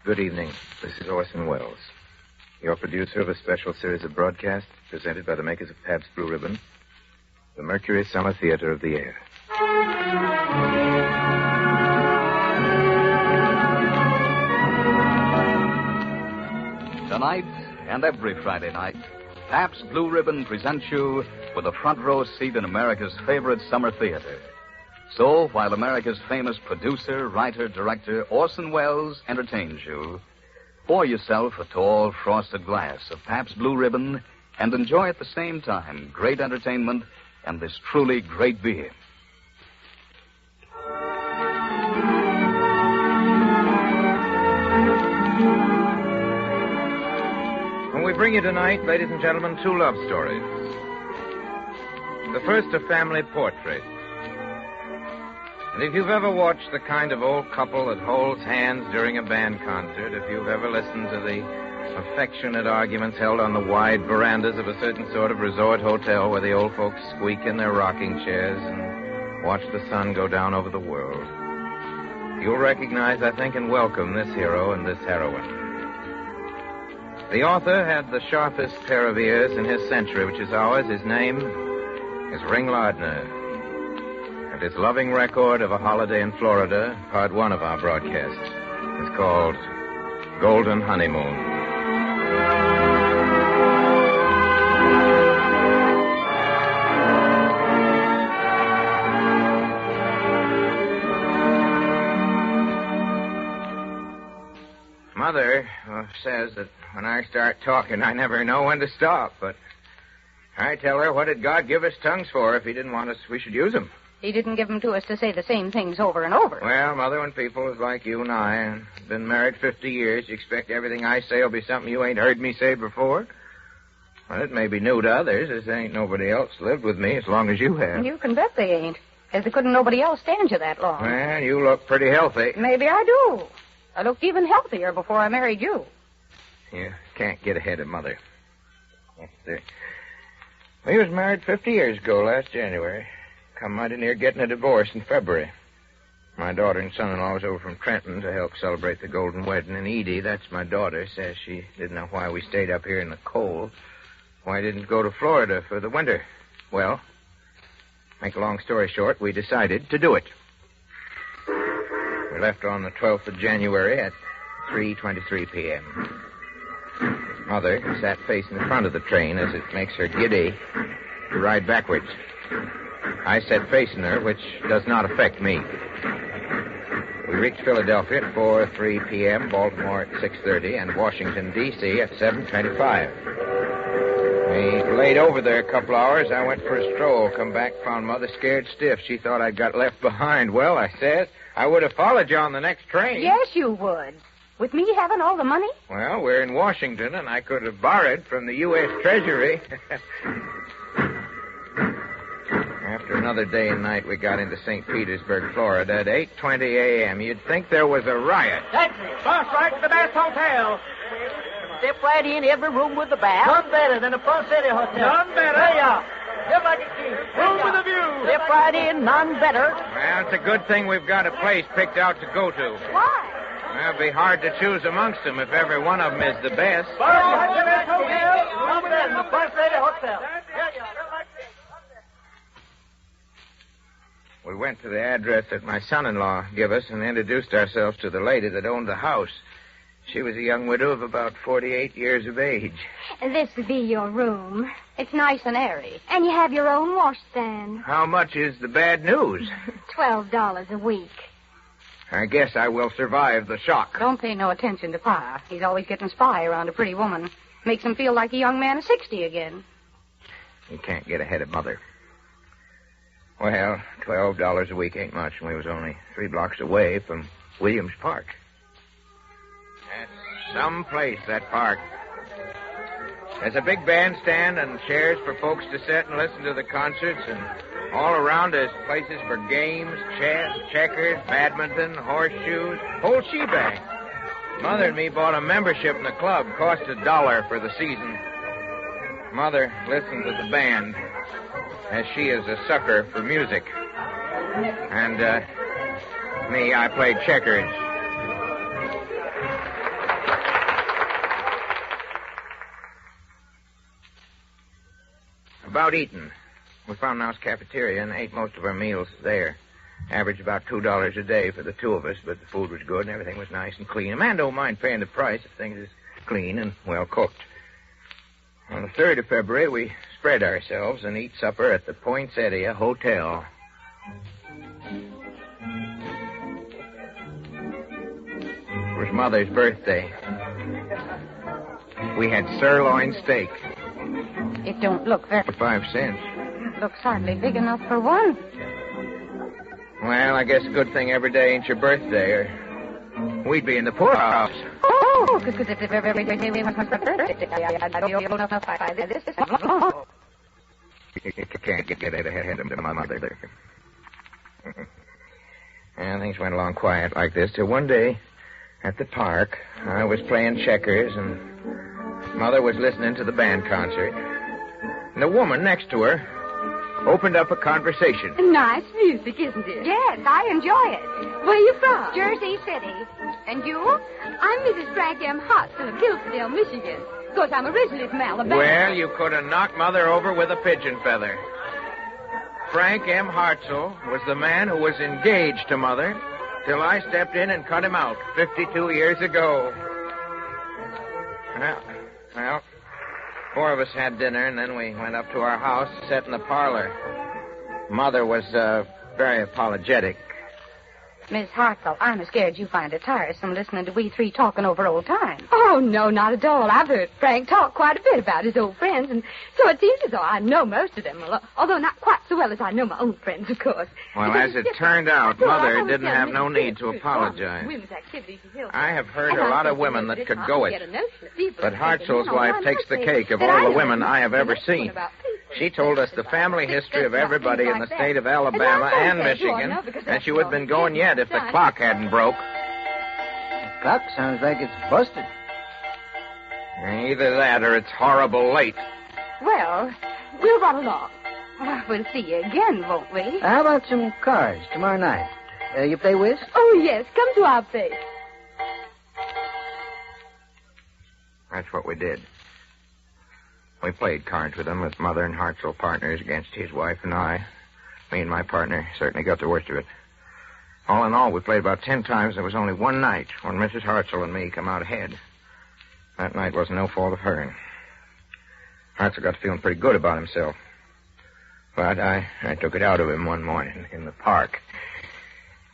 Good evening. This is Orson Welles, your producer of a special series of broadcasts presented by the makers of Pabst Blue Ribbon, the Mercury Summer Theatre of the Air. Tonight and every Friday night, Pabst Blue Ribbon presents you with a front row seat in America's favorite summer theater. So, while America's famous producer, writer, director, Orson Welles entertains you, pour yourself a tall, frosted glass of Pabst Blue Ribbon and enjoy at the same time great entertainment and this truly great beer. When we bring you tonight, ladies and gentlemen, two love stories. The first, a family portrait. And if you've ever watched the kind of old couple that holds hands during a band concert, if you've ever listened to the affectionate arguments held on the wide verandas of a certain sort of resort hotel where the old folks squeak in their rocking chairs and watch the sun go down over the world, you'll recognize, I think, and welcome this hero and this heroine. The author had the sharpest pair of ears in his century, which is ours. His name is Ring Lardner. And his loving record of a holiday in Florida, part one of our broadcast, is called Golden Honeymoon. Mother says that when I start talking, I never know when to stop, but I tell her, what did God give us tongues for if he didn't want us, we should use them? He didn't give them to us to say the same things over and over. Well, Mother, when people is like you and I, and been married 50 years, you expect everything I say will be something you ain't heard me say before? Well, it may be new to others, as there ain't nobody else lived with me as long as you have. You can bet they ain't, as there couldn't nobody else stand you that long. Well, you look pretty healthy. Maybe I do. I looked even healthier before I married you. You can't get ahead of Mother. Yes, sir. We was married 50 years ago, last January. Come mighty near getting a divorce in February. My daughter and son-in-law was over from Trenton to help celebrate the golden wedding, and Edie, that's my daughter, says she didn't know why we stayed up here in the cold. Why didn't go to Florida for the winter? Well, make a long story short, we decided to do it. We left on the 12th of January at 3:23 p.m. Mother sat facing the front of the train as it makes her giddy to ride backwards. I sat facing her, which does not affect me. We reached Philadelphia at 4:03 p.m., Baltimore at 6:30, and Washington, D.C. at 7:25. We laid over there a couple hours. I went for a stroll, come back, found Mother scared stiff. She thought I'd got left behind. Well, I said, I would have followed you on the next train. Yes, you would. With me having all the money? Well, we're in Washington, and I could have borrowed from the U.S. Treasury. After another day and night, we got into St. Petersburg, Florida at 8:20 a.m. You'd think there was a riot. That's it. Bus right to the best hotel. Step right in, every room with a bath. None better than the Front City Hotel. None better. There you are. Just like a key. Room with a view. Step right in, none better. Well, it's a good thing we've got a place picked out to go to. Why? Well, it'll be hard to choose amongst them if every one of them is the best. Bus right to the best hotel. Room better than the Front City Hotel. We went to the address that my son-in-law gave us and introduced ourselves to the lady that owned the house. She was a young widow of about 48 years of age. This would be your room. It's nice and airy. And you have your own washstand. How much is the bad news? $12 a week. I guess I will survive the shock. Don't pay no attention to Pa. He's always getting spry around a pretty woman. Makes him feel like a young man of 60 again. You can't get ahead of Mother. Well, $12 a week ain't much, and we was only 3 blocks away from Williams Park. That's some place, that park. There's a big bandstand and chairs for folks to sit and listen to the concerts, and all around there's places for games, chess, checkers, badminton, horseshoes, whole shebang. Mother and me bought a membership in the club. Cost $1 for the season. Mother listened to the band, as she is a sucker for music. And, me, I played checkers. about eating. We found a nice cafeteria and ate most of our meals there. Averaged about $2 a day for the two of us, but the food was good and everything was nice and clean. A man don't mind paying the price if things is clean and well cooked. On the 3rd of February, we spread ourselves and eat supper at the Poinsettia Hotel. It was Mother's birthday. We had sirloin steak. It don't look very... For 5 cents. Looks hardly big enough for one. Well, I guess a good thing every day ain't your birthday, or we'd be in the poorhouse. Oh, because if every day we went for birthday, I don't know enough by this. You can't get ahead of my mother there. And things went along quiet like this till one day at the park, I was playing checkers and Mother was listening to the band concert. And the woman next to her opened up a conversation. Nice music, isn't it? Yes, I enjoy it. Where are you from? Jersey City. And you? I'm Mrs. Frank M. Hartzell of Hillsdale, Michigan. Of course, I'm originally from Alabama. Well, you could have knocked Mother over with a pigeon feather. Frank M. Hartzell was the man who was engaged to Mother till I stepped in and cut him out 52 years ago. Well, 4 of us had dinner, and then we went up to our house, sat in the parlor. Mother was very apologetic. Miss Hartzell, I'm scared you find it tiresome listening to we three talking over old times. Oh, no, not at all. I've heard Frank talk quite a bit about his old friends, and so it seems as though I know most of them, although not quite so well as I know my own friends, of course. Well, as it turned out, Mother didn't have no need to apologize. I have heard a lot of women that could go it, but Hartzell's wife takes the cake of all the women I have ever seen. She told us the family history of everybody in the state of Alabama and Michigan, and she would have been going yet if the clock hadn't broke. The clock sounds like it's busted. Either that or it's horrible late. Well, we'll run along. We'll see you again, won't we? How about some cards tomorrow night? You play whist? Oh, yes. Come to our place. That's what we did. We played cards with him with Mother and Hartzell partners against his wife and I. Me and my partner certainly got the worst of it. All in all, we played about 10 times. There was only one night when Mrs. Hartzell and me come out ahead. That night wasn't no fault of hers. Hartzell got feeling pretty good about himself. But I took it out of him one morning in the park.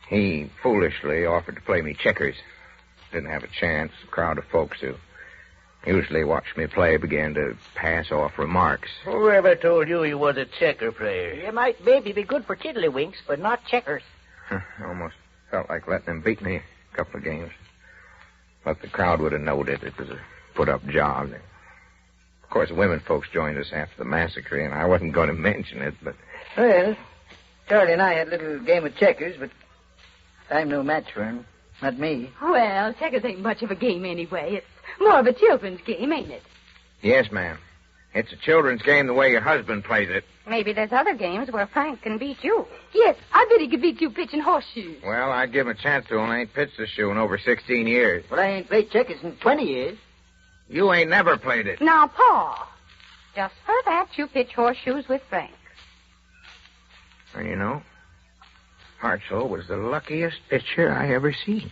He foolishly offered to play me checkers. Didn't have a chance. A crowd of folks who usually watched me play began to pass off remarks. Whoever told you was a checker player? You might maybe be good for tiddlywinks, but not checkers. Almost felt like letting him beat me a couple of games. But the crowd would have noted it was a put-up job. Of course, women folks joined us after the massacre, and I wasn't going to mention it, but... Well, Charlie and I had a little game of checkers, but I'm no match for him. Not me. Well, checkers ain't much of a game anyway. It's more of a children's game, ain't it? Yes, ma'am. It's a children's game the way your husband plays it. Maybe there's other games where Frank can beat you. Yes, I bet he could beat you pitching horseshoes. Well, I'd give him a chance to. Only ain't pitched a shoe in over 16 years. Well, I ain't played checkers in 20 years. You ain't never played it. Now, Pa, just for that, you pitch horseshoes with Frank. And you know, Hartzell was the luckiest pitcher I ever seen.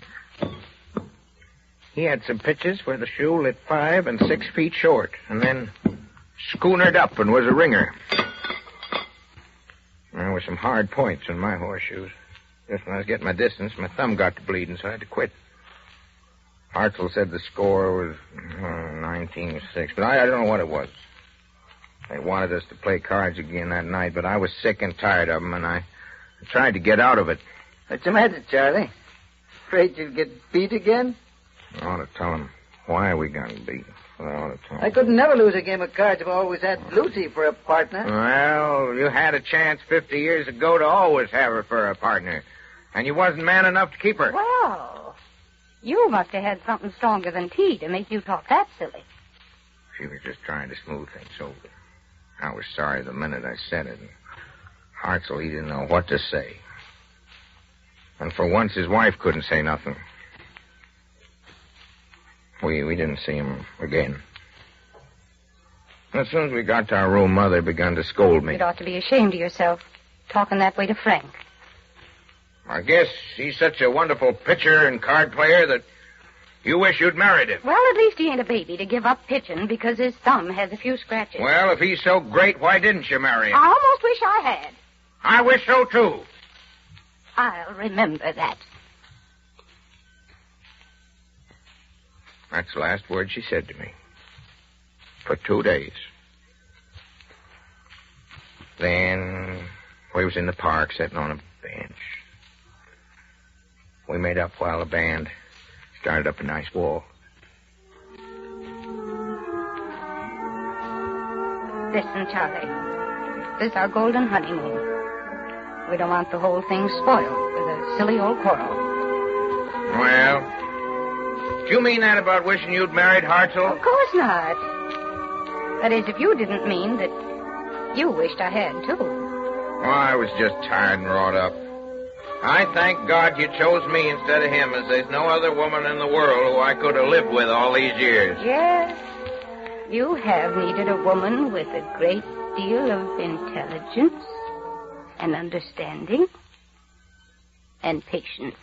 He had some pitches where the shoe lit 5 and 6 feet short, and then schoonered up and was a ringer. There were some hard points in my horseshoes. Just when I was getting my distance, my thumb got to bleeding, so I had to quit. Hartzell said the score was 19-6, but I don't know what it was. They wanted us to play cards again that night, but I was sick and tired of them, and I tried to get out of it. What's the matter, Charlie? Afraid you'll get beat again? I ought to tell him why we got beat. I couldn't never lose a game of cards if I always had Lucy for a partner. Well, you had a chance 50 years ago to always have her for a partner. And you wasn't man enough to keep her. Well, you must have had something stronger than tea to make you talk that silly. She was just trying to smooth things over. I was sorry the minute I said it. Hartzell, he didn't know what to say. And for once, his wife couldn't say nothing. We didn't see him again. As soon as we got to our room, Mother begun to scold me. You'd ought to be ashamed of yourself, talking that way to Frank. I guess he's such a wonderful pitcher and card player that you wish you'd married him. Well, at least he ain't a baby to give up pitching because his thumb has a few scratches. Well, if he's so great, why didn't you marry him? I almost wish I had. I wish so, too. I'll remember that. That's the last word she said to me. For 2 days. Then we was in the park sitting on a bench. We made up while the band started up a nice walk. Listen, Charlie. This is our golden honeymoon. We don't want the whole thing spoiled with a silly old quarrel. Well, do you mean that about wishing you'd married Hartzell? Of course not. That is, if you didn't mean that you wished I had, too. Oh, I was just tired and wrought up. I thank God you chose me instead of him, as there's no other woman in the world who I could have lived with all these years. Yes, you have needed a woman with a great deal of intelligence and understanding and patience.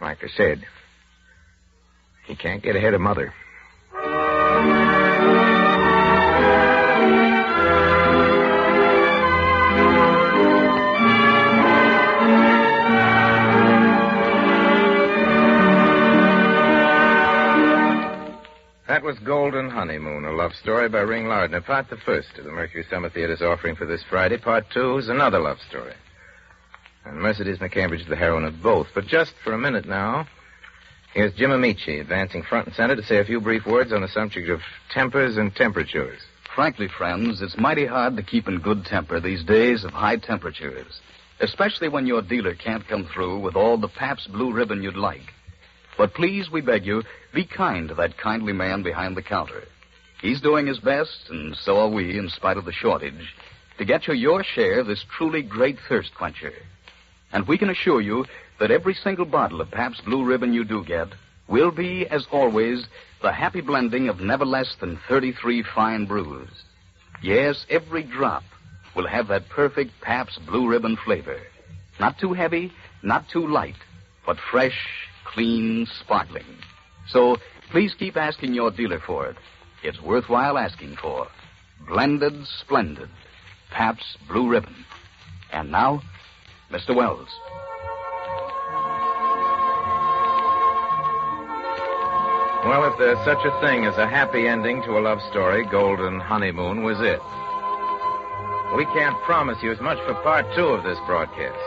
Like I said, he can't get ahead of Mother. That was Golden Honeymoon, a love story by Ring Lardner. Part the first of the Mercury Summer Theatre's offering for this Friday. Part two is another love story. And Mercedes McCambridge is the heroine of both. But just for a minute now, here's Jim Amici advancing front and center to say a few brief words on the subject of tempers and temperatures. Frankly, friends, it's mighty hard to keep in good temper these days of high temperatures, especially when your dealer can't come through with all the Pabst Blue Ribbon you'd like. But please, we beg you, be kind to that kindly man behind the counter. He's doing his best, and so are we, in spite of the shortage, to get you your share of this truly great thirst quencher. And we can assure you that every single bottle of Pabst Blue Ribbon you do get will be, as always, the happy blending of never less than 33 fine brews. Yes, every drop will have that perfect Pabst Blue Ribbon flavor. Not too heavy, not too light, but fresh, clean, sparkling. So please keep asking your dealer for it. It's worthwhile asking for. Blended, splendid Pabst Blue Ribbon. And now, Mr. Wells. Well, if there's such a thing as a happy ending to a love story, Golden Honeymoon was it. We can't promise you as much for part two of this broadcast.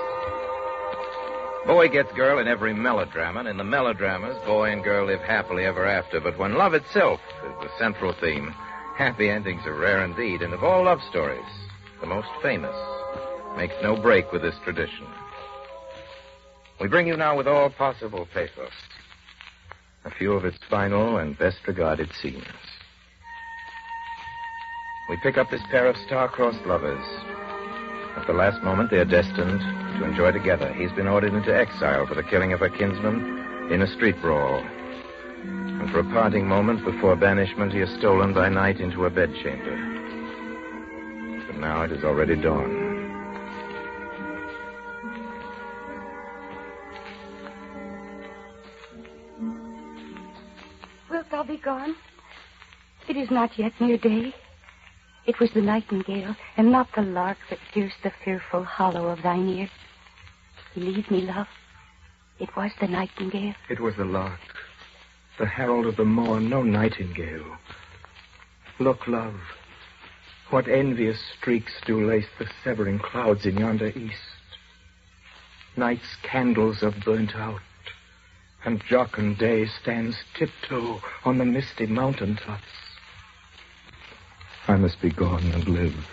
Boy gets girl in every melodrama, and in the melodramas, boy and girl live happily ever after. But when love itself is the central theme, happy endings are rare indeed. And of all love stories, the most famous makes no break with this tradition. We bring you now with all possible pathos a few of its final and best regarded scenes. We pick up this pair of star-crossed lovers. At the last moment, they are destined to enjoy together. He's been ordered into exile for the killing of a kinsman in a street brawl. And for a parting moment before banishment, he is stolen by night into a bedchamber. But now it is already dawn. Wilt thou be gone? It is not yet near day. It was the nightingale, and not the lark, that pierced the fearful hollow of thine ear. Believe me, love, it was the nightingale. It was the lark, the herald of the morn, no nightingale. Look, love, what envious streaks do lace the severing clouds in yonder east. Night's candles are burnt out, and jocund day stands tiptoe on the misty mountain tops. I must be gone and live,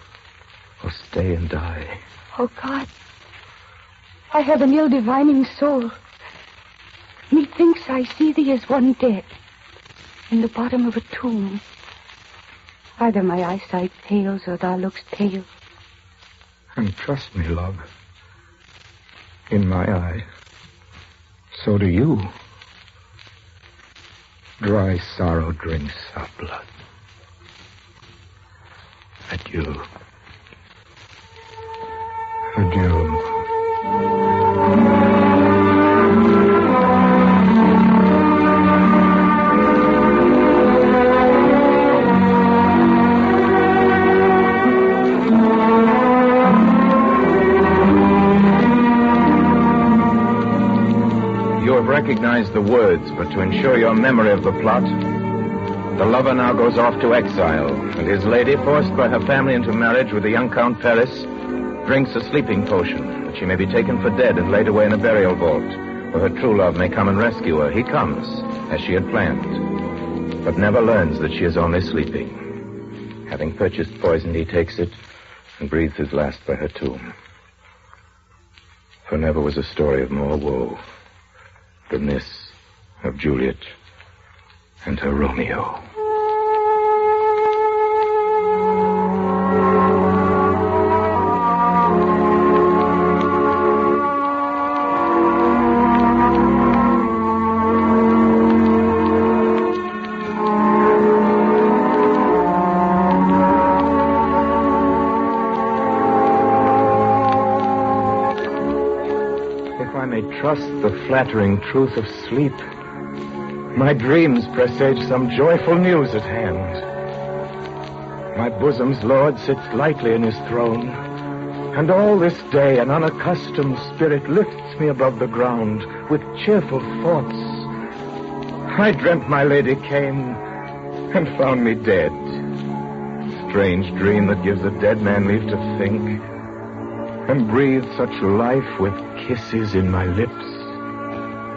or stay and die. Oh, God, I have an ill-divining soul. Methinks I see thee as one dead, in the bottom of a tomb. Either my eyesight fails, or thou lookst pale. And trust me, love, in my eye, so do you. Dry sorrow drinks our blood. Adieu. Adieu. Recognize the words, but to ensure your memory of the plot, the lover now goes off to exile, and his lady, forced by her family into marriage with the young Count Paris, drinks a sleeping potion, that she may be taken for dead and laid away in a burial vault, where her true love may come and rescue her. He comes, as she had planned, but never learns that she is only sleeping. Having purchased poison, he takes it and breathes his last by her tomb. For never was a story of more woe than this of Juliet and her Romeo. Trust the flattering truth of sleep. My dreams presage some joyful news at hand. My bosom's Lord sits lightly in his throne, and all this day an unaccustomed spirit lifts me above the ground with cheerful thoughts. I dreamt my lady came and found me dead. Strange dream that gives a dead man leave to think, and breathed such life with kisses in my lips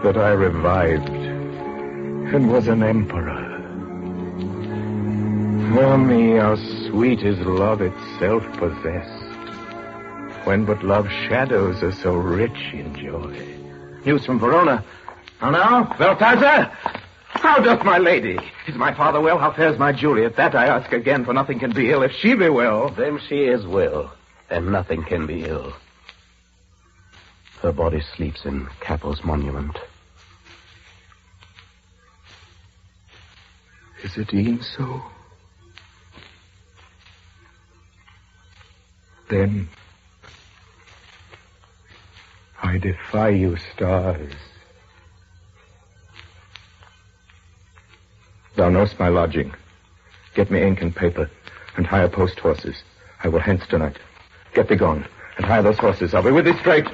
that I revived and was an emperor. Oh me, how sweet is love itself possessed, when but love's shadows are so rich in joy. News from Verona. How now, Balthazar? How doth my lady? Is my father well? How fares my Juliet? That I ask again, for nothing can be ill if she be well. Then she is well, and nothing can be ill. Her body sleeps in Capo's monument. Is it e'en so? Then I defy you, stars. Thou know'st my lodging. Get me ink and paper, and hire post horses. I will hence tonight. Get thee gone, and hire those horses. I'll be with thee straight.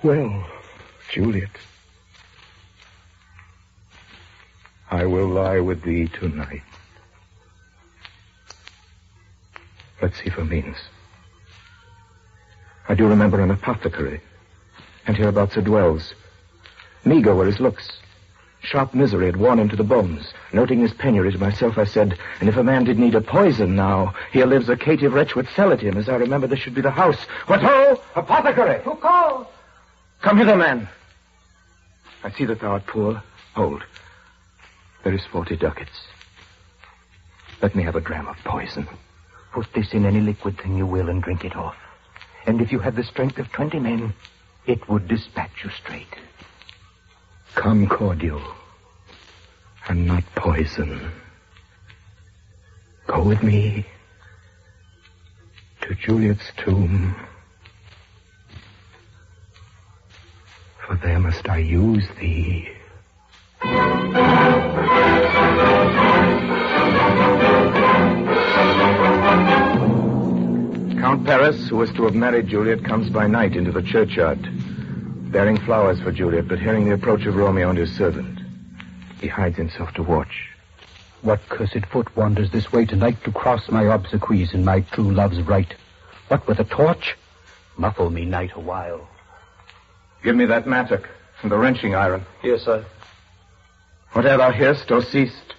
Well, Juliet, I will lie with thee tonight. Let's see for means. I do remember an apothecary, and hereabouts it dwells. Meager were his looks. Sharp misery had worn him to the bones. Noting his penury to myself, I said, and if a man did need a poison now, here lives a caitiff wretch would sell it him, as I remember this should be the house. What ho! Apothecary! Who calls? Come hither, man. I see that thou art poor. Hold. There is 40 ducats. Let me have a dram of poison. Put this in any liquid thing you will and drink it off. And if you had the strength of 20 men, it would dispatch you straight. Come cordial, and not poison. Go with me to Juliet's tomb. For there must I use thee. Count Paris, who was to have married Juliet, comes by night into the churchyard, bearing flowers for Juliet, but hearing the approach of Romeo and his servant. He hides himself to watch. What cursed foot wanders this way tonight to cross my obsequies in my true love's right? What with a torch? Muffle me night a while. Give me that mattock and the wrenching iron. Yes, sir. Whatever thou hearst or seest,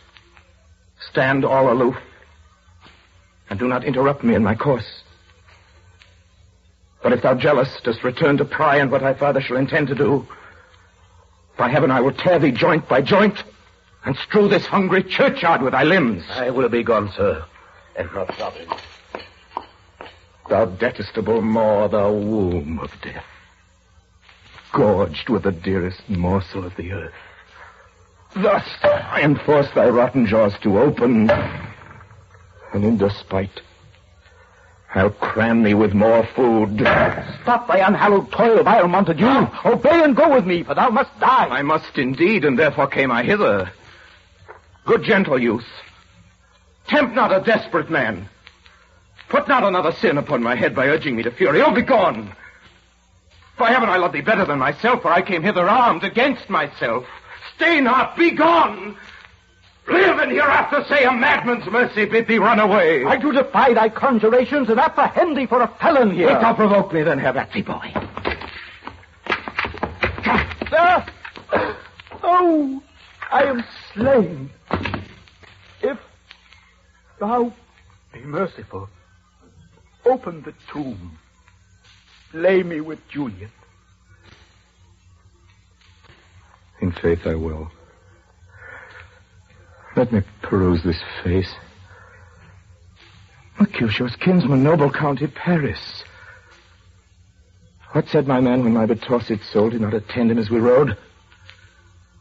stand all aloof, and do not interrupt me in my course. But if thou jealous dost return to pry on what thy father shall intend to do, by heaven I will tear thee joint by joint, and strew this hungry churchyard with thy limbs. I will be gone, sir, and not stopping. Thou detestable maw, thou womb of death, gorged with the dearest morsel of the earth. Thus I enforce thy rotten jaws to open, and in despite, I'll cram thee with more food. Stop thy unhallowed toil, vile Montague. Obey and go with me, for thou must die. I must indeed, and therefore came I hither. Good gentle youth, tempt not a desperate man. Put not another sin upon my head by urging me to fury. Oh, begone! By heaven, I love thee better than myself, for I came hither armed against myself. Stay not, begone! Live and hereafter say a madman's mercy bid thee run away. I do defy thy conjurations and apprehend thee for a felon here. If thou provoke me, then have at thee, boy. Sir! Oh, I am slain. If thou be merciful, open the tomb. Lay me with Juliet. In faith I will. Let me peruse this face. Mercutio's kinsman, noble County Paris. What said my man when my betrothed soul did not attend him as we rode?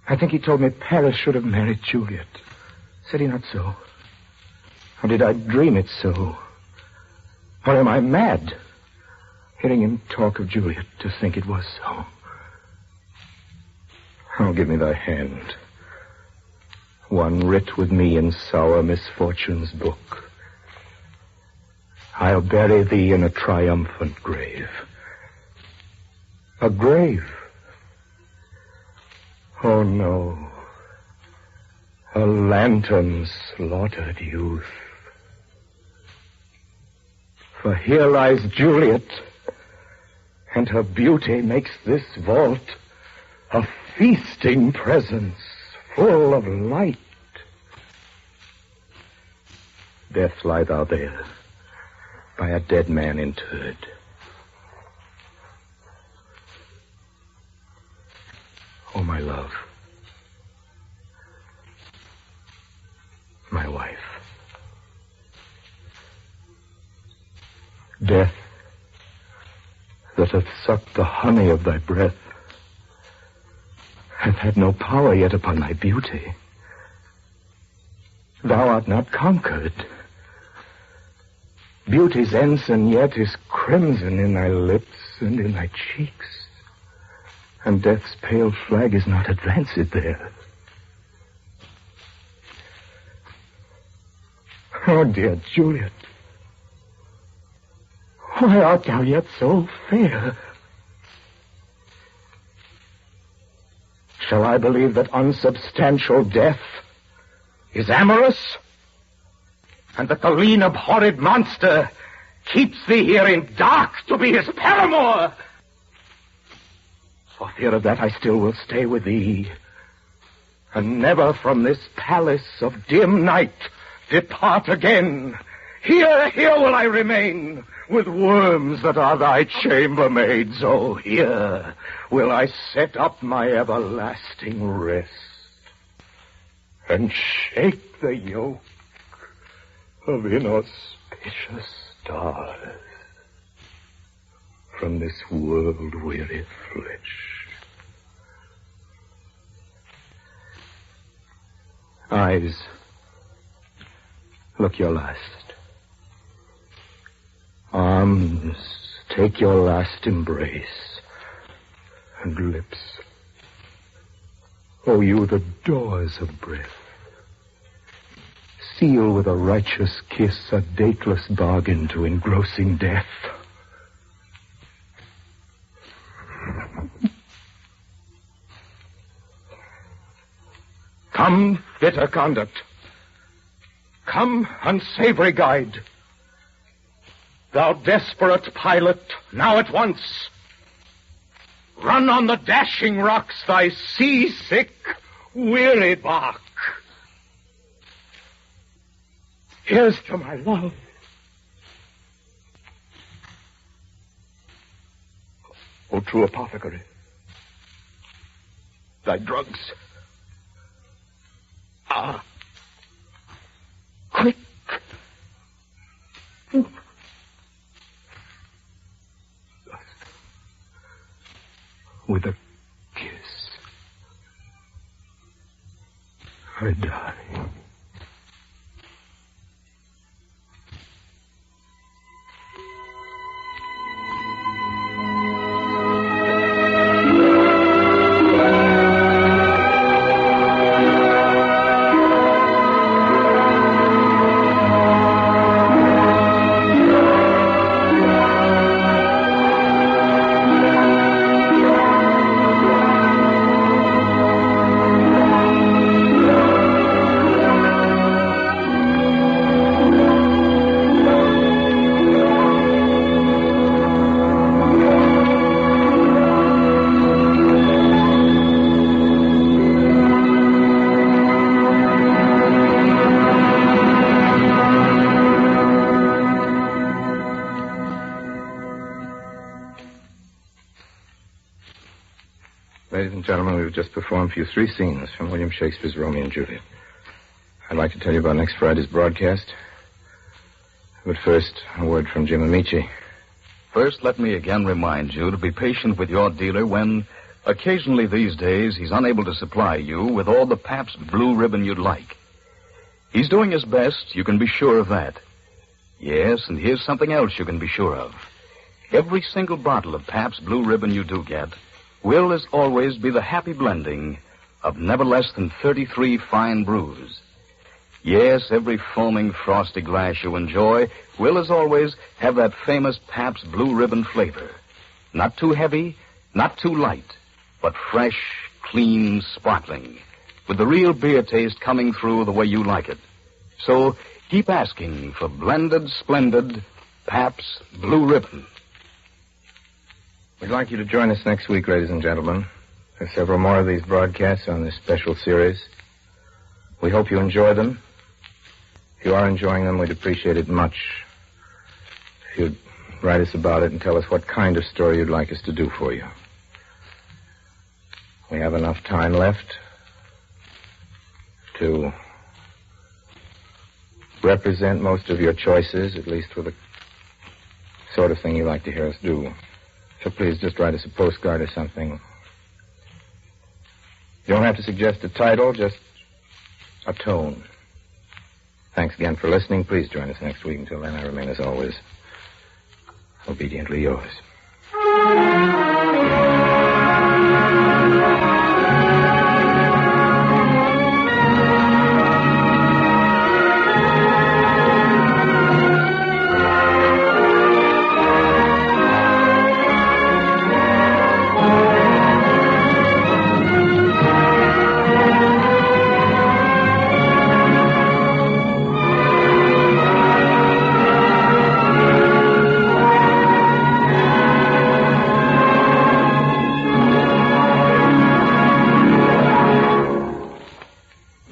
I think he told me Paris should have married Juliet. Said he not so? Or did I dream it so? Or am I mad, hearing him talk of Juliet, to think it was so? Oh, give me thy hand. One writ with me in sour misfortune's book. I'll bury thee in a triumphant grave. A grave? Oh, no. A lantern slaughtered youth. For here lies Juliet, and her beauty makes this vault a feasting presence full of light. Death, lie thou there, by a dead man interred. Oh, my love, my wife. Death, that hath sucked the honey of thy breath, hath had no power yet upon thy beauty. Thou art not conquered. Beauty's ensign yet is crimson in thy lips and in thy cheeks, and death's pale flag is not advanced there. Oh, dear Juliet, why art thou yet so fair? Shall I believe that unsubstantial death is amorous, and that the lean, abhorred monster keeps thee here in dark to be his paramour? For fear of that, I still will stay with thee, and never from this palace of dim night depart again. Here will I remain, with worms that are thy chambermaids. Oh, here will I set up my everlasting rest, and shake the yoke of inauspicious stars from this world-weary flesh. Eyes, look your last. Arms, take your last embrace. And lips, oh, you the doors of breath, seal with a righteous kiss a dateless bargain to engrossing death. Come, bitter conduct. Come, unsavory guide. Thou desperate pilot, now at once, run on the dashing rocks thy seasick, weary bark. Here's to my love. O true apothecary, thy drugs. Ah, quick. With a kiss. I die. Ladies and gentlemen, we've just performed for you 3 scenes from William Shakespeare's Romeo and Juliet. I'd like to tell you about next Friday's broadcast. But first, a word from Jim Amici. First, let me again remind you to be patient with your dealer when, occasionally these days, he's unable to supply you with all the Pabst Blue Ribbon you'd like. He's doing his best, you can be sure of that. Yes, and here's something else you can be sure of. Every single bottle of Pabst Blue Ribbon you do get will, as always, be the happy blending of never less than 33 fine brews. Yes, every foaming, frosty glass you enjoy will, as always, have that famous Pabst Blue Ribbon flavor. Not too heavy, not too light, but fresh, clean, sparkling, with the real beer taste coming through the way you like it. So keep asking for blended, splendid Pabst Blue Ribbon. We'd like you to join us next week, ladies and gentlemen. There's several more of these broadcasts on this special series. We hope you enjoy them. If you are enjoying them, we'd appreciate it much if you'd write us about it and tell us what kind of story you'd like us to do for you. We have enough time left to represent most of your choices, at least for the sort of thing you like to hear us do. So please just write us a postcard or something. You don't have to suggest a title, just a tone. Thanks again for listening. Please join us next week. Until then, I remain, as always, obediently yours.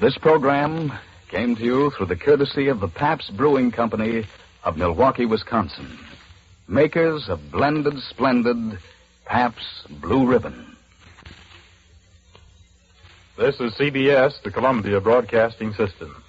This program came to you through the courtesy of the Pabst Brewing Company of Milwaukee, Wisconsin, makers of blended, splendid Pabst Blue Ribbon. This is CBS, the Columbia Broadcasting System.